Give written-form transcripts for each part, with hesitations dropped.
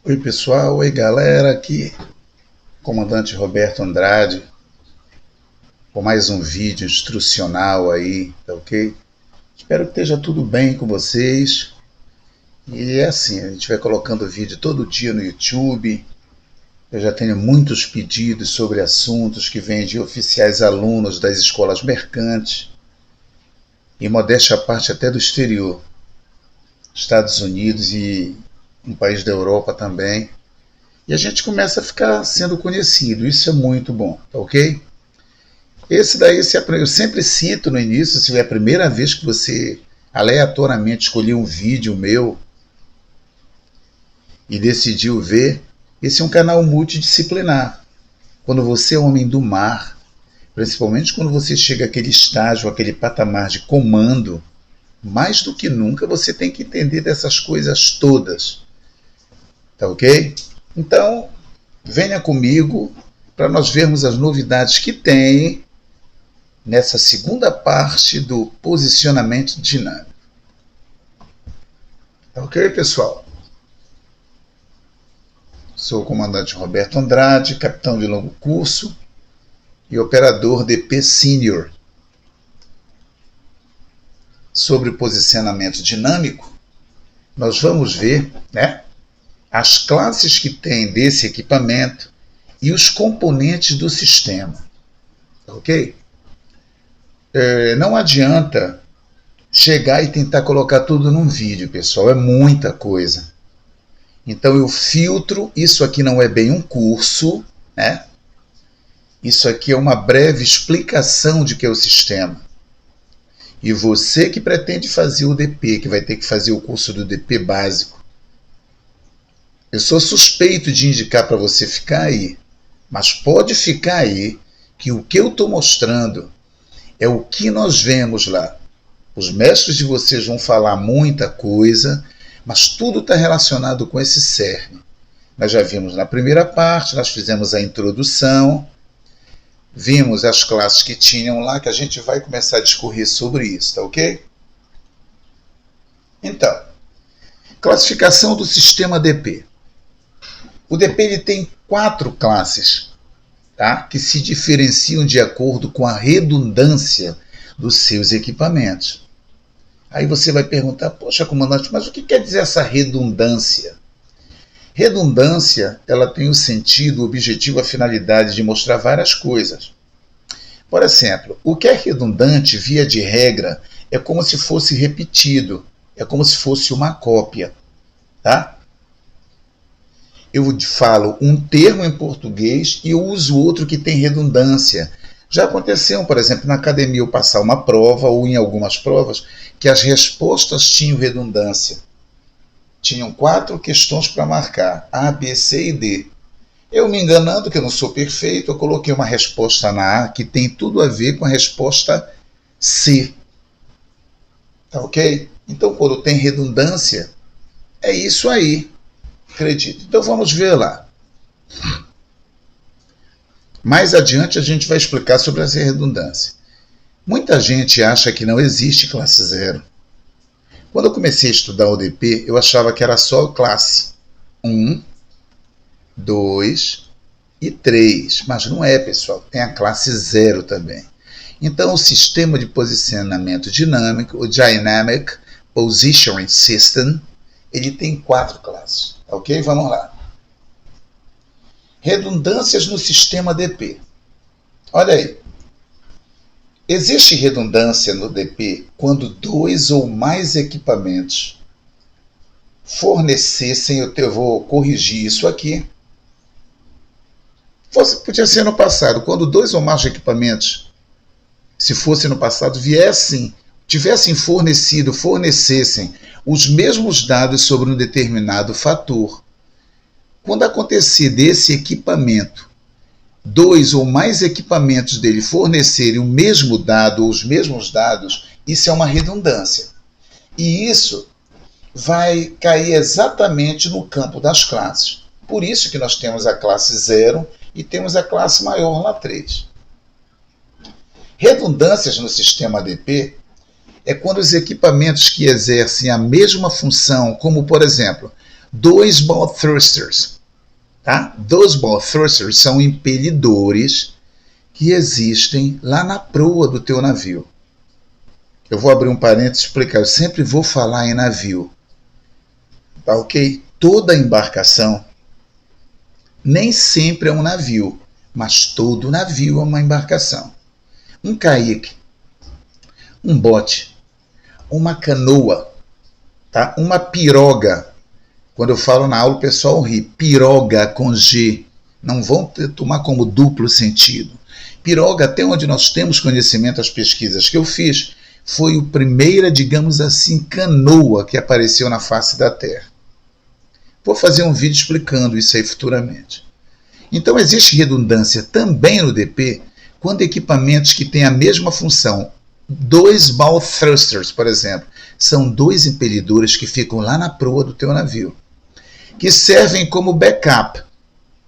Oi pessoal, oi galera, aqui comandante Roberto Andrade com mais um vídeo instrucional aí, tá ok? Espero que esteja tudo bem com vocês. E é assim, a gente vai colocando vídeo todo dia no YouTube. Eu já tenho muitos pedidos sobre assuntos que vêm de oficiais alunos das escolas mercantes e modéstia à parte até do exterior, Estados Unidos e um país da Europa também. E a gente começa a ficar sendo conhecido, isso é muito bom, tá ok? Esse daí eu sempre cito no início, se é a primeira vez que você aleatoriamente escolheu um vídeo meu e decidiu ver, esse é um canal multidisciplinar. Quando você é homem do mar, principalmente quando você chega àquele estágio, àquele patamar de comando, mais do que nunca você tem que entender dessas coisas todas, tá ok? Então, venha comigo para nós vermos as novidades que tem nessa segunda parte do posicionamento dinâmico. Tá ok, pessoal? Sou o comandante Roberto Andrade, capitão de longo curso e operador DP Senior. Sobre o posicionamento dinâmico, nós vamos ver, as classes que tem desse equipamento e os componentes do sistema, ok? Não adianta chegar e tentar colocar tudo num vídeo, pessoal, é muita coisa. Então eu filtro, isso aqui não é bem um curso, né? Isso aqui é uma breve explicação de que é o sistema. E você que pretende fazer o DP, que vai ter que fazer o curso do DP básico, eu sou suspeito de indicar para você ficar aí, mas pode ficar aí que o que eu estou mostrando é o que nós vemos lá. Os mestres de vocês vão falar muita coisa, mas tudo está relacionado com esse cerne. Nós já vimos na primeira parte, nós fizemos a introdução, vimos as classes que tinham lá, que a gente vai começar a discorrer sobre isso, tá ok? Então, classificação do sistema DP. O DP ele tem 4 classes, tá? Que se diferenciam de acordo com a redundância dos seus equipamentos. Aí você vai perguntar, poxa, comandante, mas o que quer dizer essa redundância? Redundância, ela tem o sentido, o objetivo, a finalidade de mostrar várias coisas. Por exemplo, o que é redundante, via de regra, é como se fosse repetido, é como se fosse uma cópia, tá? Eu falo um termo em português e eu uso outro que tem redundância. Já aconteceu, por exemplo, na academia eu passar uma prova, ou em algumas provas, que as respostas tinham redundância. Tinham 4 questões para marcar, A, B, C e D. Eu me enganando, que eu não sou perfeito, eu coloquei uma resposta na A que tem tudo a ver com a resposta C. Tá ok? Então, quando tem redundância, é isso aí. Acredito. Então, vamos ver lá. Mais adiante, a gente vai explicar sobre essa redundância. Muita gente acha que não existe classe 0. Quando eu comecei a estudar o DP, eu achava que era só classe 1, 2 e 3. Mas não é, pessoal. Tem a classe 0 também. Então, o sistema de posicionamento dinâmico, o Dynamic Positioning System, ele tem 4 classes. Ok? Vamos lá. Redundâncias no sistema DP. Olha aí. Existe redundância no DP quando 2 ou mais equipamentos fornecessem, eu vou corrigir isso aqui. Podia ser no passado, quando 2 ou mais equipamentos, se fosse no passado, fornecessem os mesmos dados sobre um determinado fator. Quando acontecer desse equipamento, 2 ou mais equipamentos dele fornecerem o mesmo dado ou os mesmos dados, isso é uma redundância. E isso vai cair exatamente no campo das classes. Por isso que nós temos a classe 0 e temos a classe maior lá 3. Redundâncias no sistema DP é quando os equipamentos que exercem a mesma função, como por exemplo, dois ball thrusters. Tá? Dois ball thrusters são impelidores que existem lá na proa do teu navio. Eu vou abrir um parênteses e explicar. Eu sempre vou falar em navio. Tá ok? Toda embarcação nem sempre é um navio, mas todo navio é uma embarcação. Um caique, um bote, uma canoa, tá? Uma piroga. Quando eu falo na aula, o pessoal ri. Piroga com G. Não vão tomar como duplo sentido. Piroga, até onde nós temos conhecimento, as pesquisas que eu fiz, foi a primeira, digamos assim, canoa que apareceu na face da Terra. Vou fazer um vídeo explicando isso aí futuramente. Então existe redundância também no DP quando equipamentos que têm a mesma função, dois bow thrusters, por exemplo, são dois impelidores que ficam lá na proa do teu navio, que servem como backup,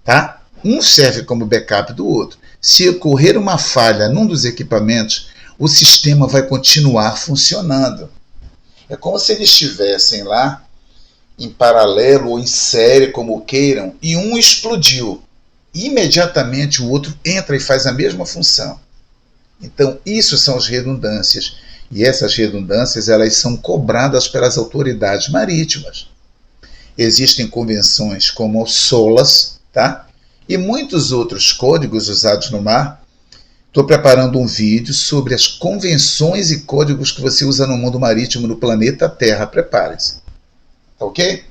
tá? Um serve como backup do outro. Se ocorrer uma falha num dos equipamentos, o sistema vai continuar funcionando. É como se eles estivessem lá em paralelo ou em série, como queiram, e um explodiu. Imediatamente o outro entra e faz a mesma função. Então, isso são as redundâncias. E essas redundâncias, elas são cobradas pelas autoridades marítimas. Existem convenções como o SOLAS, tá? E muitos outros códigos usados no mar. Estou preparando um vídeo sobre as convenções e códigos que você usa no mundo marítimo no planeta Terra. Prepare-se. Ok?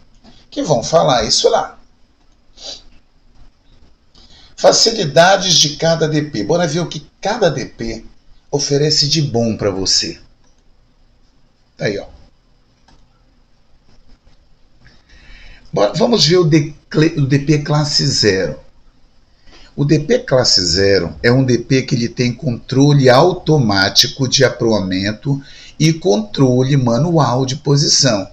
Que vão falar isso lá. Facilidades de cada DP. Bora ver o que cada DP oferece de bom para você. Tá aí, ó. Bora, vamos ver o DP classe 0. O DP classe 0 é um DP que ele tem controle automático de aproamento e controle manual de posição.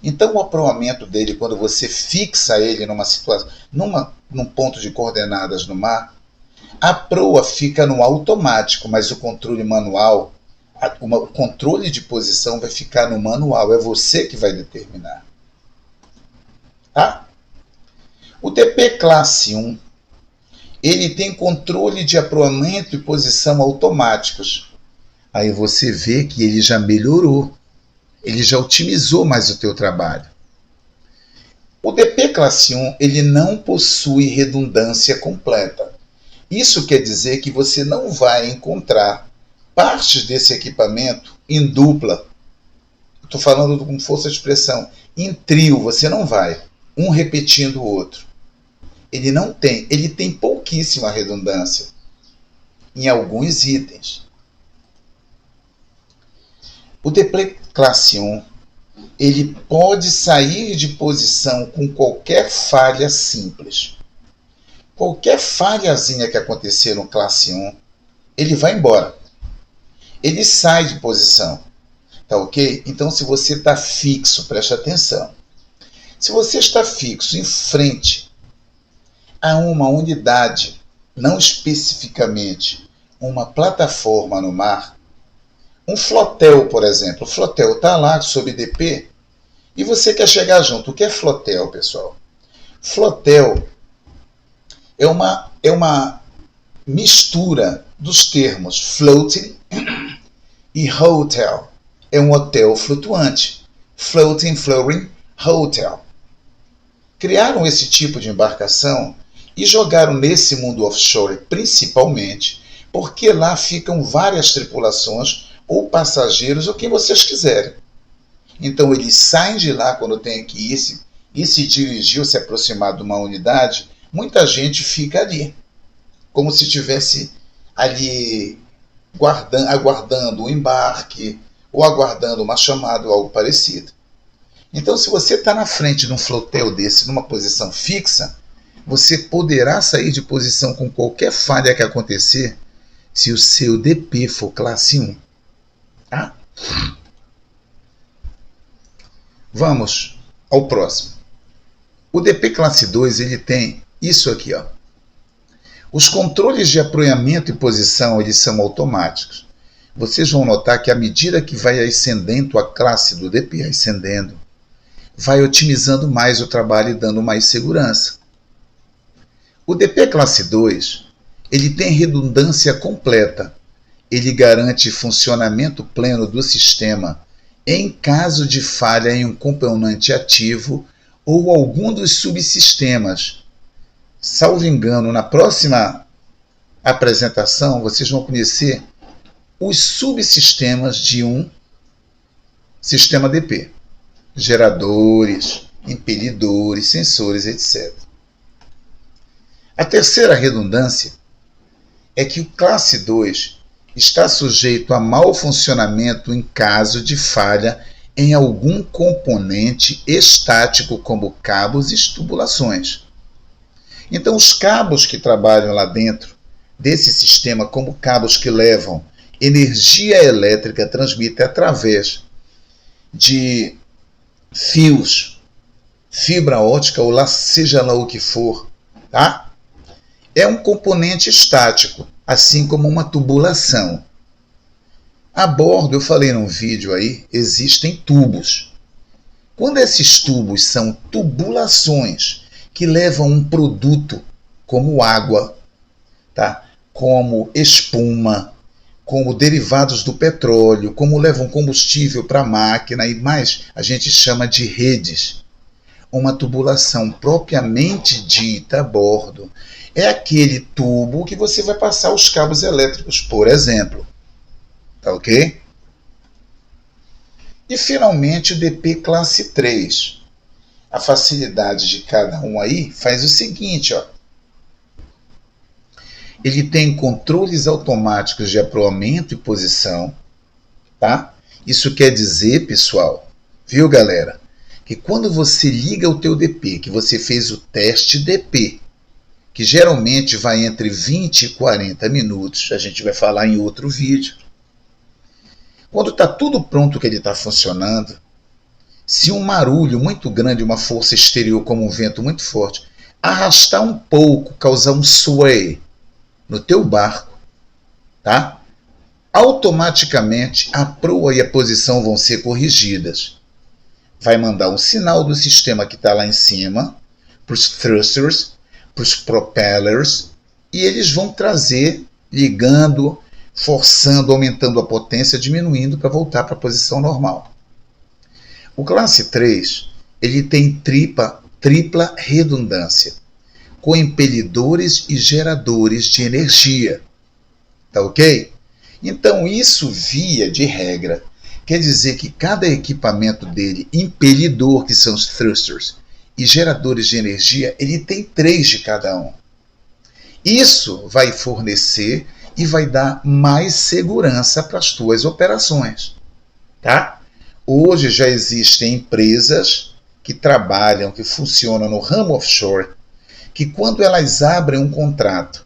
Então o aproamento dele, quando você fixa ele numa situação, num ponto de coordenadas no mar, a proa fica no automático, mas o controle manual, o controle de posição vai ficar no manual, é você que vai determinar. Tá? O DP classe 1, ele tem controle de aproamento e posição automáticos. Aí você vê que ele já melhorou. Ele já otimizou mais o teu trabalho. O DP classe 1, ele não possui redundância completa. Isso quer dizer que você não vai encontrar partes desse equipamento em dupla. Estou falando com força de expressão. Em trio, você não vai. Um repetindo o outro. Ele não tem. Ele tem pouquíssima redundância em alguns itens. O DP classe 1, ele pode sair de posição com qualquer falha simples. Qualquer falhazinha que acontecer no classe 1, ele vai embora. Ele sai de posição. Tá ok? Então, se você está fixo, preste atenção. Se você está fixo em frente a uma unidade, não especificamente uma plataforma no mar, um flotel, por exemplo. O flotel está lá sob DP e você quer chegar junto. O que é flotel, pessoal? Flotel é uma mistura dos termos floating e hotel. É um hotel flutuante. Floating, floating, hotel. Criaram esse tipo de embarcação e jogaram nesse mundo offshore principalmente porque lá ficam várias tripulações ou passageiros, ou quem vocês quiserem. Então eles saem de lá quando tem que ir e se dirigir ou se aproximar de uma unidade, muita gente fica ali, como se estivesse ali aguardando o embarque ou aguardando uma chamada ou algo parecido. Então, se você está na frente de um flotel desse, numa posição fixa, você poderá sair de posição com qualquer falha que acontecer se o seu DP for classe 1. Tá? Vamos ao próximo. O DP classe 2, ele tem isso aqui, ó. Os controles de aproamento e posição, eles são automáticos. Vocês vão notar que à medida que vai ascendendo a classe do DP, ascendendo, vai otimizando mais o trabalho e dando mais segurança. O DP classe 2, ele tem redundância completa. Ele garante funcionamento pleno do sistema em caso de falha em um componente ativo ou algum dos subsistemas. Salvo engano, na próxima apresentação vocês vão conhecer os subsistemas de um sistema DP. Geradores, impelidores, sensores, etc. A terceira redundância é que o classe 2 está sujeito a mau funcionamento em caso de falha em algum componente estático, como cabos e tubulações. Então, os cabos que trabalham lá dentro desse sistema, como cabos que levam energia elétrica, transmitem através de fios, fibra ótica ou lá, seja lá o que for, tá? É um componente estático, assim como uma tubulação. A bordo, eu falei num vídeo aí, existem tubos. Quando esses tubos são tubulações que levam um produto como água, tá? Como espuma, como derivados do petróleo, como levam combustível para a máquina e mais, a gente chama de redes. Uma tubulação propriamente dita a bordo é aquele tubo que você vai passar os cabos elétricos, por exemplo. Tá ok? E finalmente o DP classe 3. A facilidade de cada um aí faz o seguinte, ó. Ele tem controles automáticos de aproamento e posição, tá? Isso quer dizer, pessoal, viu, galera, que quando você liga o teu DP, que você fez o teste DP, que geralmente vai entre 20 e 40 minutos, a gente vai falar em outro vídeo. Quando está tudo pronto que ele está funcionando, se um marulho muito grande, uma força exterior como um vento muito forte, arrastar um pouco, causar um sway no teu barco, tá? Automaticamente a proa e a posição vão ser corrigidas. Vai mandar um sinal do sistema que está lá em cima para os thrusters, para os propellers, e eles vão trazer, ligando, forçando, aumentando a potência, diminuindo para voltar para a posição normal. O classe 3, ele tem tripla redundância, com impelidores e geradores de energia. Tá ok? Então isso, via de regra, quer dizer que cada equipamento dele, impelidor, que são os thrusters, e geradores de energia, ele tem 3 de cada um. Isso vai fornecer e vai dar mais segurança para as tuas operações. Tá? Hoje já existem empresas que trabalham, que funcionam no ramo offshore, que quando elas abrem um contrato,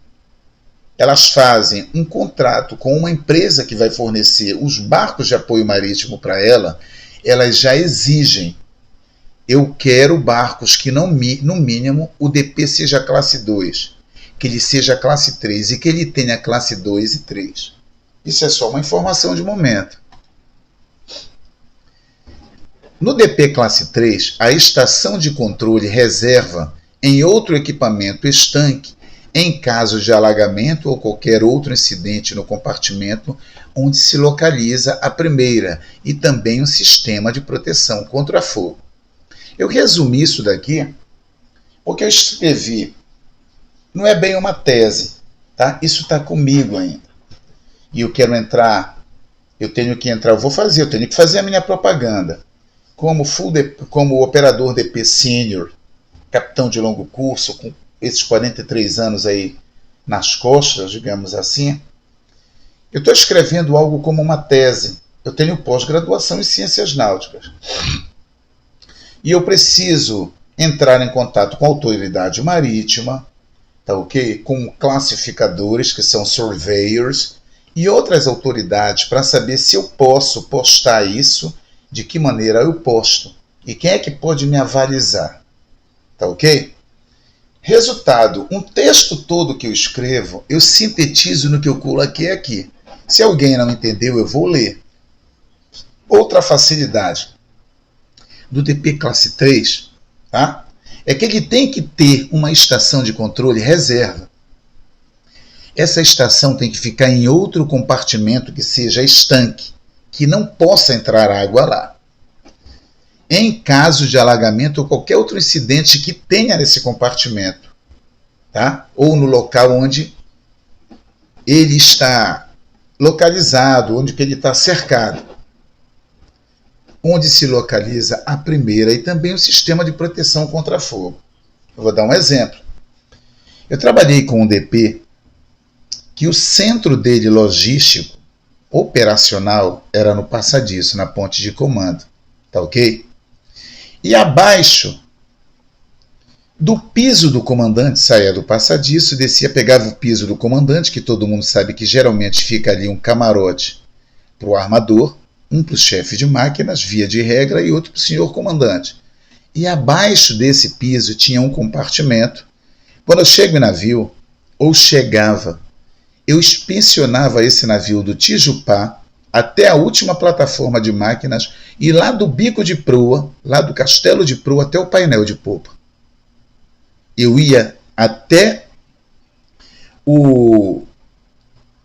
elas fazem um contrato com uma empresa que vai fornecer os barcos de apoio marítimo para ela, elas já exigem: eu quero barcos que no mínimo o DP seja classe 2, que ele seja classe 3 e que ele tenha classe 2 e 3. Isso é só uma informação de momento. No DP classe 3, a estação de controle reserva em outro equipamento estanque em caso de alagamento ou qualquer outro incidente no compartimento onde se localiza a primeira, e também um sistema de proteção contra fogo. Eu resumi isso daqui porque eu escrevi, não é bem uma tese, tá? Isso está comigo ainda. E eu quero entrar, eu tenho que fazer a minha propaganda. Como operador DP sênior, capitão de longo curso, com esses 43 anos aí nas costas, digamos assim, eu estou escrevendo algo como uma tese. Eu tenho pós-graduação em ciências náuticas. E eu preciso entrar em contato com a autoridade marítima, tá ok? Com classificadores, que são surveyors, e outras autoridades para saber se eu posso postar isso, de que maneira eu posto, e quem é que pode me avalizar, tá ok? Resultado, um texto todo que eu escrevo, eu sintetizo no que eu coloquei aqui. Se alguém não entendeu, eu vou ler. Outra facilidade. do DP classe 3, tá? É que ele tem que ter uma estação de controle reserva. Essa estação tem que ficar em outro compartimento que seja estanque, que não possa entrar água lá. Em caso de alagamento ou qualquer outro incidente que tenha nesse compartimento, tá? Ou no local onde ele está localizado, onde ele está cercado, onde se localiza a primeira e também o sistema de proteção contra fogo. Eu vou dar um exemplo. Eu trabalhei com um DP que o centro dele logístico, operacional, era no passadiço, na ponte de comando. Tá ok? E abaixo do piso do comandante, saía do passadiço, descia, pegava o piso do comandante, que todo mundo sabe que geralmente fica ali um camarote para o armador, um para o chefe de máquinas, via de regra, e outro para o senhor comandante. E abaixo desse piso tinha um compartimento. Quando eu chego em navio, ou chegava, eu inspecionava esse navio do Tijupá até a última plataforma de máquinas e lá do bico de proa, lá do castelo de proa até o painel de popa. Eu ia até o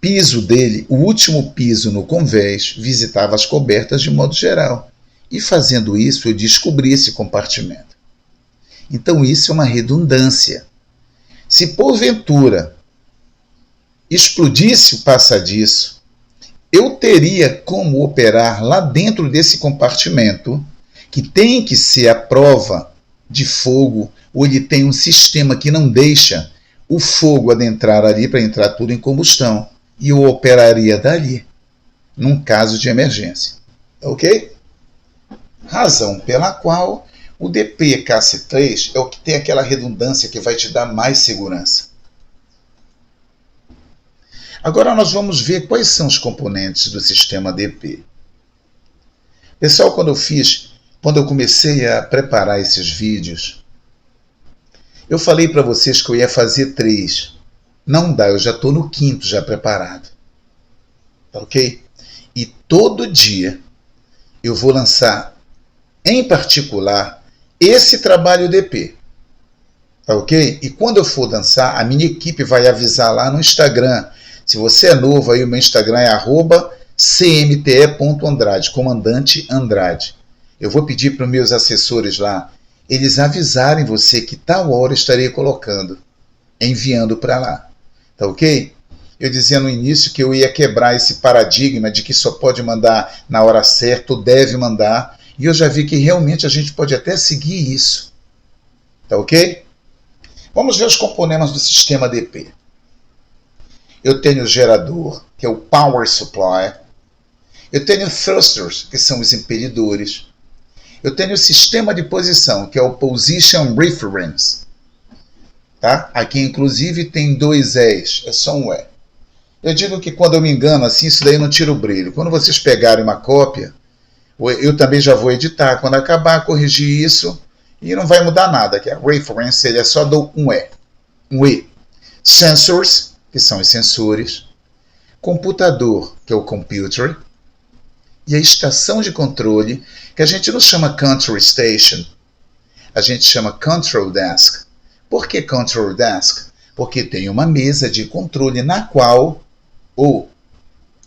piso dele, o último piso no convés, visitava as cobertas de modo geral. E fazendo isso, eu descobri esse compartimento. Então isso é uma redundância. Se porventura explodisse o passadiço, eu teria como operar lá dentro desse compartimento, que tem que ser a prova de fogo, ou ele tem um sistema que não deixa o fogo adentrar ali para entrar tudo em combustão. E eu operaria dali, num caso de emergência. Ok? Razão pela qual o DP KC3 é o que tem aquela redundância que vai te dar mais segurança. Agora nós vamos ver quais são os componentes do sistema DP. Pessoal, quando eu comecei a preparar esses vídeos, eu falei para vocês que eu ia fazer 3. Não dá, eu já estou no 5º já preparado. Tá ok? E todo dia eu vou lançar, em particular, esse trabalho DP. Tá ok? E quando eu for lançar, a minha equipe vai avisar lá no Instagram. Se você é novo, aí o meu Instagram é @cmte.andrade, comandante Andrade. Eu vou pedir para os meus assessores lá, eles avisarem você que tal hora eu estarei colocando, enviando para lá. Tá ok? Eu dizia no início que eu ia quebrar esse paradigma de que só pode mandar na hora certa ou deve mandar, e eu já vi que realmente a gente pode até seguir isso. Tá ok? Vamos ver os componentes do sistema DP. Eu tenho o gerador, que é o Power Supply. Eu tenho thrusters, que são os impelidores. Eu tenho o sistema de posição, que é o Position Reference. Tá? Aqui, inclusive, tem 2 Es, é só um E. Eu digo que quando eu me engano assim, isso daí não tira o brilho. Quando vocês pegarem uma cópia, eu também já vou editar. Quando acabar, corrigir isso e não vai mudar nada. Que a reference ele é só do um E. Um E. Sensors, que são os sensores. Computador, que é o computer. E a estação de controle, que a gente não chama Control Station, a gente chama Control Desk. Por que Control Desk? Porque tem uma mesa de controle na qual, ou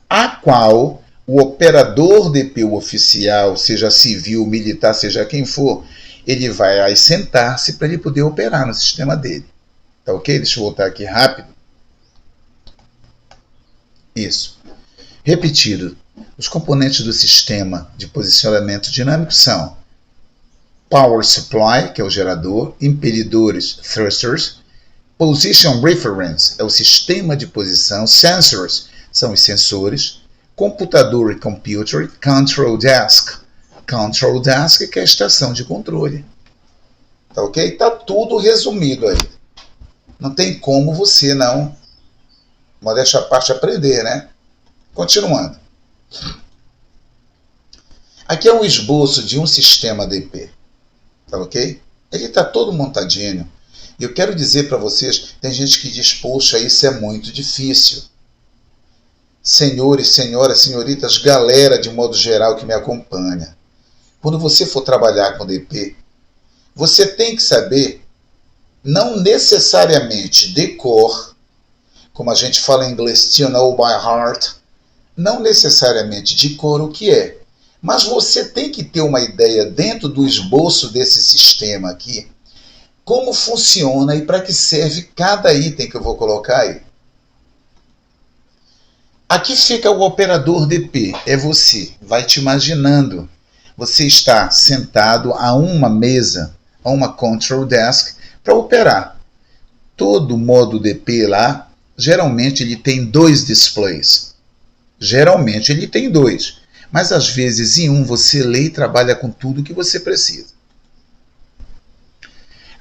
a qual, o operador DP oficial, seja civil, militar, seja quem for, ele vai assentar-se para ele poder operar no sistema dele. Tá ok? Deixa eu voltar aqui rápido. Isso. Repetido. Os componentes do sistema de posicionamento dinâmico são Power Supply, que é o gerador, impelidores, thrusters, Position Reference, é o sistema de posição, Sensors, são os sensores, computador e computer, Control Desk, que é a estação de controle. Tá ok? Tá tudo resumido aí. Não tem como você não, modéstia à parte, aprender, né? Continuando. Aqui é um esboço de um sistema DP. Tá ok? Ele está todo montadinho. E eu quero dizer para vocês, tem gente que diz, poxa, isso é muito difícil. Senhores, senhoras, senhoritas, galera de modo geral que me acompanha. quando você for trabalhar com DP, você tem que saber, não necessariamente de cor, como a gente fala em inglês, to know by heart, não necessariamente de cor o que é. Mas você tem que ter uma ideia dentro do esboço desse sistema aqui, como funciona e para que serve cada item que eu vou colocar aí. Aqui fica o operador DP, é você, vai te imaginando. Você está sentado a uma mesa, a uma control desk, para operar. Todo modo DP lá, geralmente ele tem 2 displays. Geralmente ele tem 2, mas às vezes em um você lê e trabalha com tudo que você precisa.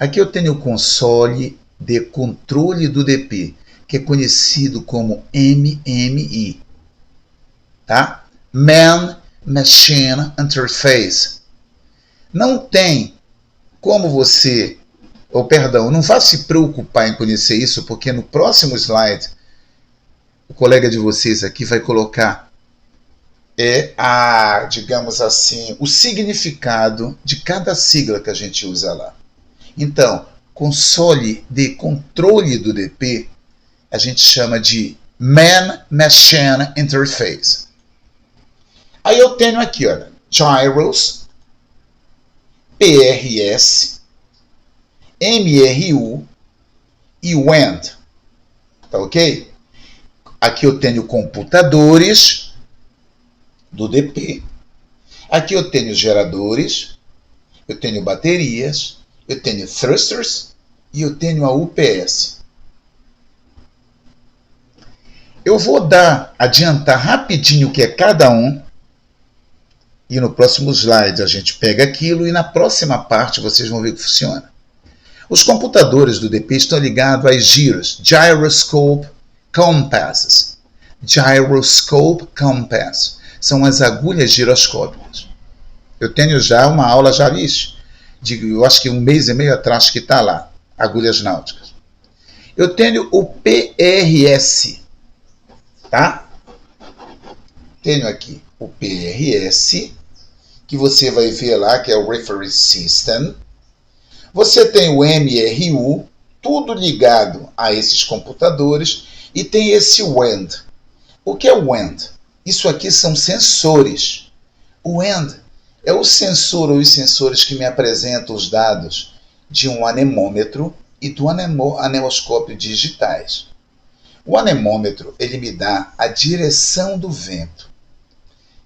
Aqui eu tenho o console de controle do DP, que é conhecido como MMI, tá? Man Machine Interface. Não tem como você, não vá se preocupar em conhecer isso, porque no próximo slide o colega de vocês aqui vai colocar digamos assim, o significado de cada sigla que a gente usa lá. Então, console de controle do DP, a gente chama de Man Machine Interface. Aí eu tenho aqui, olha, Gyros, PRS, MRU e WAND. Tá ok? Aqui eu tenho computadores do DP. Aqui eu tenho geradores, eu tenho baterias, eu tenho thrusters e eu tenho a UPS. Eu vou adiantar rapidinho o que é cada um, e no próximo slide a gente pega aquilo e na próxima parte vocês vão ver que funciona. Os computadores do DP estão ligados às giros, Gyroscope Compasses. Gyroscope Compass são as agulhas giroscópicas. Eu tenho já uma aula, eu acho que 1 mês e meio atrás que está lá, agulhas náuticas. Eu tenho o PRS, tá? Tenho aqui o PRS, que você vai ver lá, que é o Reference System. Você tem o MRU, tudo ligado a esses computadores, e tem esse WAND. O que é o WAND? Isso aqui são sensores. O WAND é o sensor ou os sensores que me apresentam os dados de um anemômetro e do anemoscópio digitais. O anemômetro, ele me dá a direção do vento.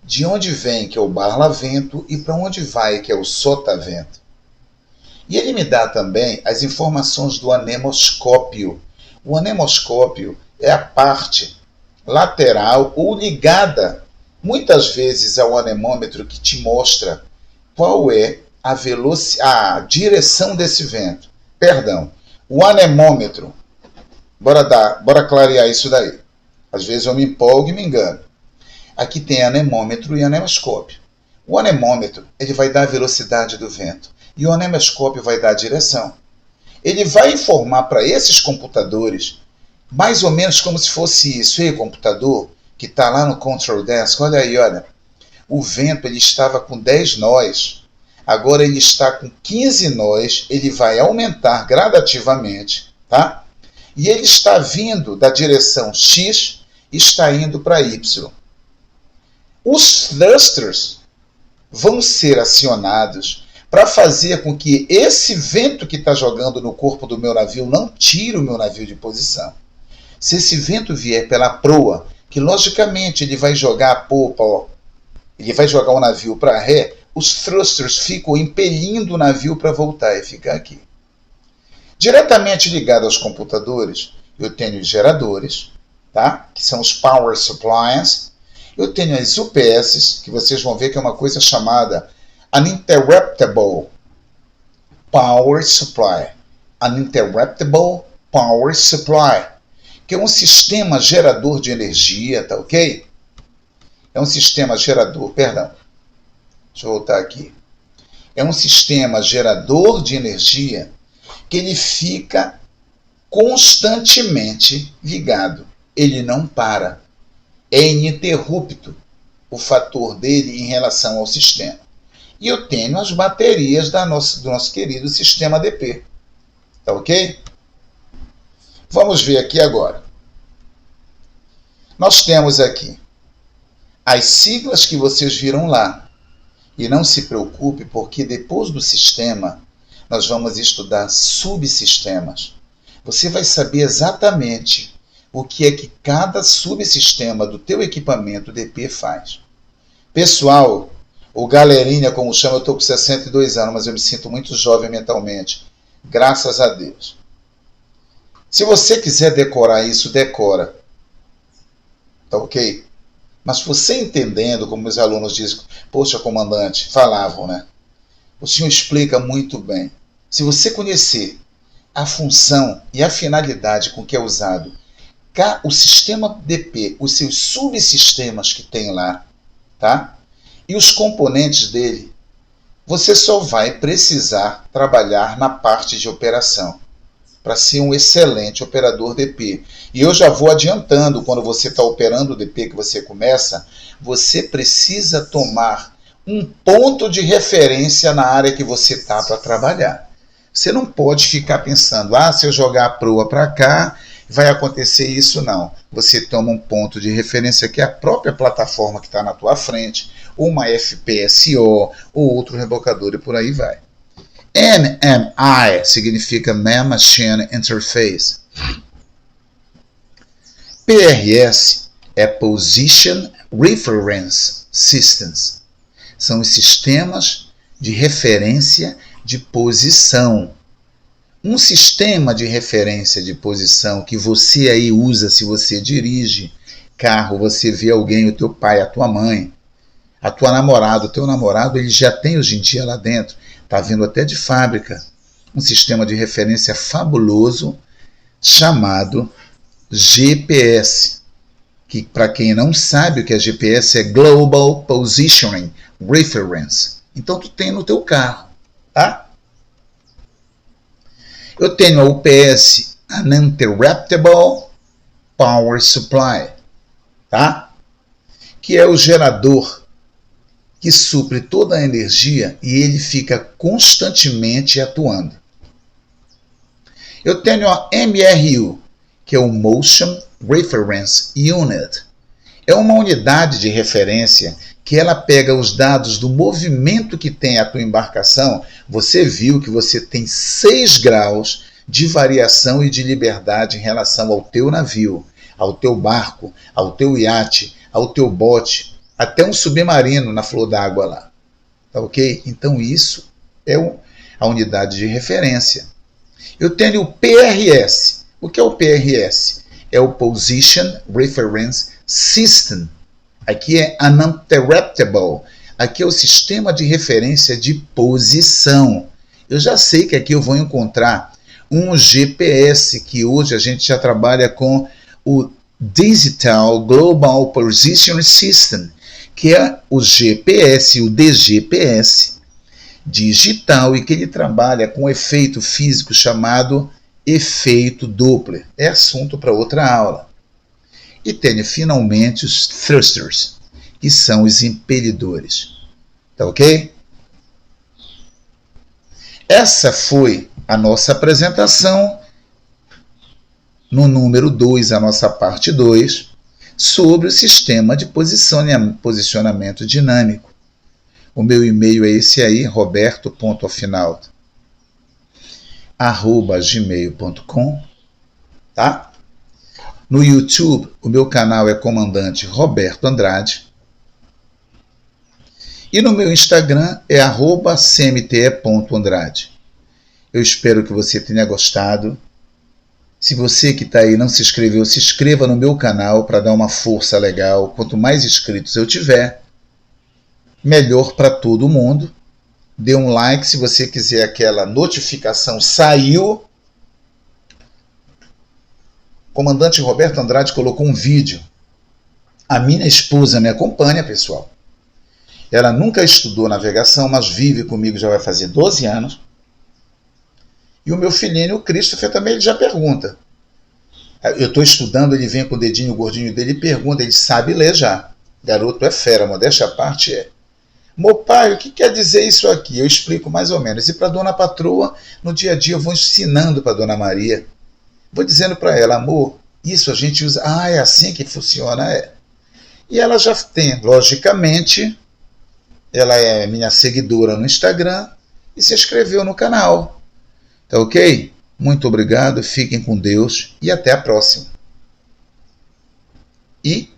De onde vem, que é o barlavento, e para onde vai, que é o sotavento. E ele me dá também as informações do anemoscópio. O anemoscópio é a parte lateral ou ligada, muitas vezes, ao anemômetro, que te mostra qual é a direção desse vento. Perdão, o anemômetro. Bora clarear isso daí. Às vezes eu me empolgo e me engano. Aqui tem anemômetro e anemoscópio. O anemômetro, ele vai dar a velocidade do vento. E o anemoscópio vai dar a direção. Ele vai informar para esses computadores, mais ou menos como se fosse isso. Ei, computador, que está lá no Control Desk, olha aí, olha. O vento, ele estava com 10 nós. Agora ele está com 15 nós. Ele vai aumentar gradativamente, tá? E ele está vindo da direção X e está indo para Y. Os thrusters vão ser acionados para fazer com que esse vento que está jogando no corpo do meu navio não tire o meu navio de posição. Se esse vento vier pela proa, que logicamente ele vai jogar a popa, ele vai jogar o navio para ré, os thrusters ficam impelindo o navio para voltar e ficar aqui. Diretamente ligado aos computadores, eu tenho os geradores, tá? Que são os power supplies. Eu tenho as UPS, que vocês vão ver que é uma coisa chamada Uninterruptible Power Supply. Uninterruptible Power Supply, que é um sistema gerador de energia, tá ok? É um sistema gerador, perdão. Deixa eu voltar aqui. É um sistema gerador de energia que ele fica constantemente ligado. Ele não para. É ininterrupto o fator dele em relação ao sistema. e eu tenho as baterias do nosso querido sistema DP. Tá ok? Vamos ver aqui agora. Nós temos aqui as siglas que vocês viram lá. E não se preocupe, porque depois do sistema, nós vamos estudar subsistemas. Você vai saber exatamente o que é que cada subsistema do teu equipamento DP faz. Pessoal, o galerinha, como chama, eu estou com 62 anos, mas eu me sinto muito jovem mentalmente. Graças a Deus. Se você quiser decorar isso, decora. Tá ok? Mas você entendendo, como os alunos dizem, poxa, comandante, falavam, né? O senhor explica muito bem. Se você conhecer a função e a finalidade com que é usado o sistema DP, os seus subsistemas que tem lá, tá? E os componentes dele, você só vai precisar trabalhar na parte de operação para ser um excelente operador DP. E eu já vou adiantando, quando você está operando o DP que você começa, você precisa tomar um ponto de referência na área que você está para trabalhar. Você não pode ficar pensando, se eu jogar a proa para cá, vai acontecer isso, não. Você toma um ponto de referência que é a própria plataforma que está na tua frente, uma FPSO, ou outro rebocador, e por aí vai. NMI significa Man-Machine Interface. PRS é Position Reference Systems. São os sistemas de referência de posição. Um sistema de referência de posição que você aí usa se você dirige carro, você vê alguém, o teu pai, a tua mãe, a tua namorada, o teu namorado, ele já tem hoje em dia lá dentro, está vindo até de fábrica, um sistema de referência fabuloso chamado GPS, que para quem não sabe o que é GPS é Global Positioning Reference. Então tu tem no teu carro, tá? Eu tenho a UPS, Uninterruptible Power Supply, tá? Que é o gerador que supre toda a energia e ele fica constantemente atuando. Eu tenho a MRU, que é o Motion Reference Unit. É uma unidade de referência que ela pega os dados do movimento que tem a tua embarcação. Você viu que você tem 6 graus de variação e de liberdade em relação ao teu navio, ao teu barco, ao teu iate, ao teu bote, até um submarino na flor d'água lá. Tá ok? Então isso é a unidade de referência. Eu tenho o PRS. O que é o PRS? É o Position Reference System. Aqui é Uninterruptible. Aqui é o sistema de referência de posição. Eu já sei que aqui eu vou encontrar um GPS, que hoje a gente já trabalha com o Digital Global Positioning System, que é o GPS, o DGPS digital, e que ele trabalha com um efeito físico chamado efeito Doppler. É assunto para outra aula. E tenho finalmente os thrusters, que são os impelidores. Tá ok? Essa foi a nossa apresentação no número 2, a nossa parte 2, sobre o sistema de posicionamento dinâmico. O meu e-mail é esse aí, roberto.afinaldo@gmail.com, tá? No YouTube, o meu canal é Comandante Roberto Andrade. E no meu Instagram é @cmte.andrade. Eu espero que você tenha gostado. Se você que está aí não se inscreveu, se inscreva no meu canal para dar uma força legal. Quanto mais inscritos eu tiver, melhor para todo mundo. Dê um like se você quiser aquela notificação saiu. Comandante Roberto Andrade colocou um vídeo. A minha esposa me acompanha, pessoal. Ela nunca estudou navegação, mas vive comigo, já vai fazer 12 anos. E o meu filhinho, o Christopher, também ele já pergunta. Eu estou estudando, ele vem com o dedinho gordinho dele e pergunta, ele sabe ler já. Garoto é fera, modéstia à parte é. Meu pai, o que quer dizer isso aqui? Eu explico mais ou menos. E para Dona Patroa, no dia a dia eu vou ensinando para Dona Maria. Vou dizendo para ela, amor, isso a gente usa. Ah, é assim que funciona, é. E ela já tem, logicamente, ela é minha seguidora no Instagram e se inscreveu no canal. Tá ok? Muito obrigado, fiquem com Deus e até a próxima. E